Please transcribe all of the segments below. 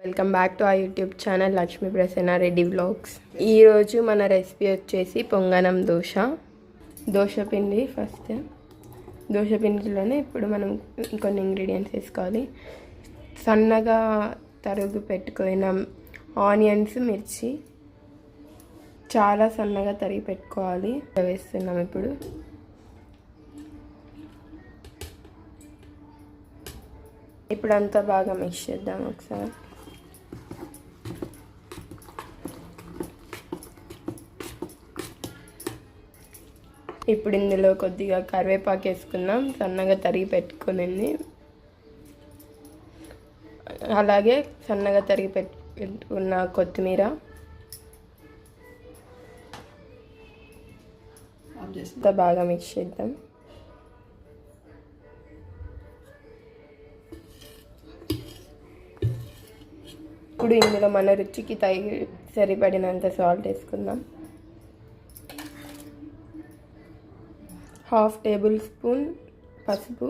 Welcome back to ఆ YouTube channel Lakshmi Prasanna Reddy vlogs. ఈరోజు మన రెసిపీ వచ్చేసి పొంగనం దోశ పిండి. ఫస్ట్ దోశ పిండిలోనే ఇప్పుడు మనం కొన్ని ఇంగ్రీడియంట్స్ వేసుకోవాలి. సన్నగా తరుగు పెట్టుకున్న ఆనియన్స్, మిర్చి చాలా సన్నగా తరిగి పెట్టుకోవాలి. వేస్తున్నాం. ఇప్పుడు అంతా బాగా మిక్స్ చేద్దాం ఒకసారి. ఇప్పుడు ఇందులో కొద్దిగా కరివేపాకు వేసుకుందాం, సన్నగా తరిగి పెట్టుకునింది. అలాగే సన్నగా తరిగి పెట్టుకున్న కొత్తిమీర, బాగా మిక్స్ చేద్దాం. ఇప్పుడు ఇందులో మన రుచికి సరిపడినంత సాల్ట్ వేసుకుందాం. 1/2 టేబుల్ స్పూన్ పసుపు,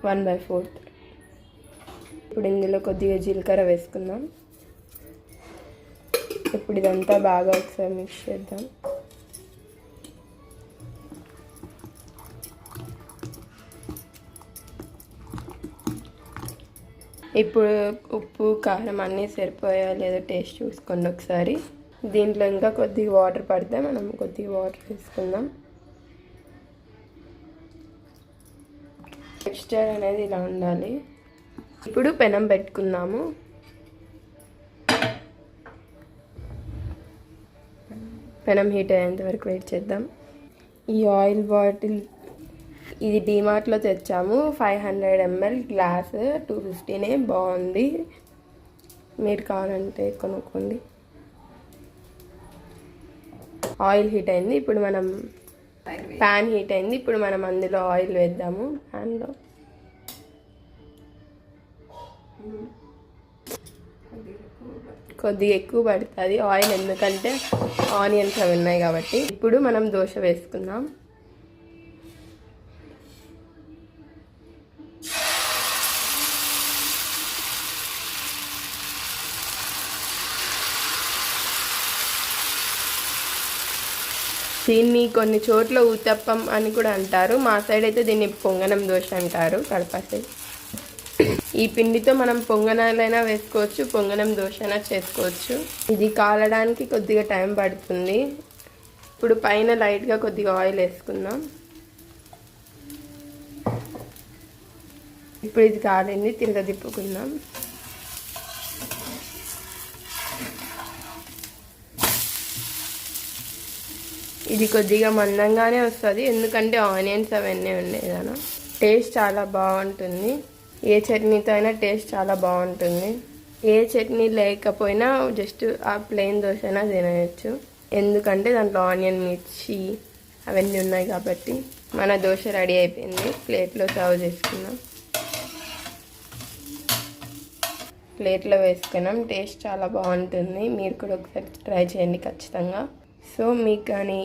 1/4. ఇప్పుడు ఇందులో కొద్దిగా జీలకర్ర వేసుకుందాం. ఇప్పుడు ఇదంతా బాగా ఒకసారి మిక్స్ చేద్దాం. ఇప్పుడు ఉప్పు, కారం అన్నీ సరిపోయా లేదో టేస్ట్ చూసుకోండి ఒకసారి. దీంట్లో ఇంకా కొద్దిగా వాటర్ పడితే మనం కొద్దిగా వాటర్ వేసుకుందాం. టెక్స్చర్ అనేది ఇలా ఉండాలి. ఇప్పుడు పెనం పెట్టుకుందాము. పెనం హీట్ అయ్యేంత వరకు వెయిట్ చేద్దాం. ఈ ఆయిల్ బాటిల్ ఇది డీమార్ట్లో తెచ్చాము. 500 ml గ్లాస్, 250 బాగుంది. మీరు కావాలంటే కొనుక్కోండి. ఆయిల్ హీట్ అయింది. ఇప్పుడు మనం ప్యాన్ హీట్ అయింది. ఇప్పుడు మనం అందులో ఆయిల్ వేద్దాము. ప్యాన్లో కొద్దిగా ఎక్కువ పడుతుంది ఆయిల్, ఎందుకంటే ఆనియన్స్ అవి ఉన్నాయి కాబట్టి. ఇప్పుడు మనం దోశ వేసుకుందాం. దీన్ని కొన్ని చోట్ల ఊతప్పం అని కూడా అంటారు. మా సైడ్ అయితే దీన్ని పొంగనం దోశ అంటారు, కడప సైడ్. ఈ పిండితో మనం పొంగనాలైనా వేసుకోవచ్చు, పొంగనం దోశ అయినా చేసుకోవచ్చు. ఇది కాలడానికి కొద్దిగా టైం పడుతుంది. ఇప్పుడు పైన లైట్గా కొద్దిగా ఆయిల్ వేసుకుందాం. ఇప్పుడు ఇది కాలింది, తిప్పుకుందాం. ఇది కొద్దిగా మందంగానే వస్తుంది, ఎందుకంటే ఆనియన్స్ అవన్నీ ఉన్నాయి కదా. టేస్ట్ చాలా బాగుంటుంది. ఏ చట్నీతో అయినా టేస్ట్ చాలా బాగుంటుంది. ఏ చట్నీ లేకపోయినా జస్ట్ ఆ ప్లెయిన్ దోశ అయినా తినేయచ్చు, ఎందుకంటే దాంట్లో ఆనియన్, మిర్చి అవన్నీ ఉన్నాయి కాబట్టి. మన దోశ రెడీ అయిపోయింది. ప్లేట్లో సర్వ్ చేసుకున్నాం. ప్లేట్లో వేసుకున్నాం. టేస్ట్ చాలా బాగుంటుంది. మీరు కూడా ఒకసారి ట్రై చేయండి ఖచ్చితంగా. సో మీకు కానీ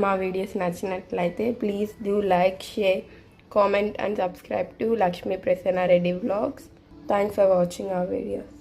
మా వీడియోస్ నచ్చినట్లయితే please do like, share, comment and subscribe to Lakshmi Prasanna Reddy Vlogs. Thanks for watching our videos.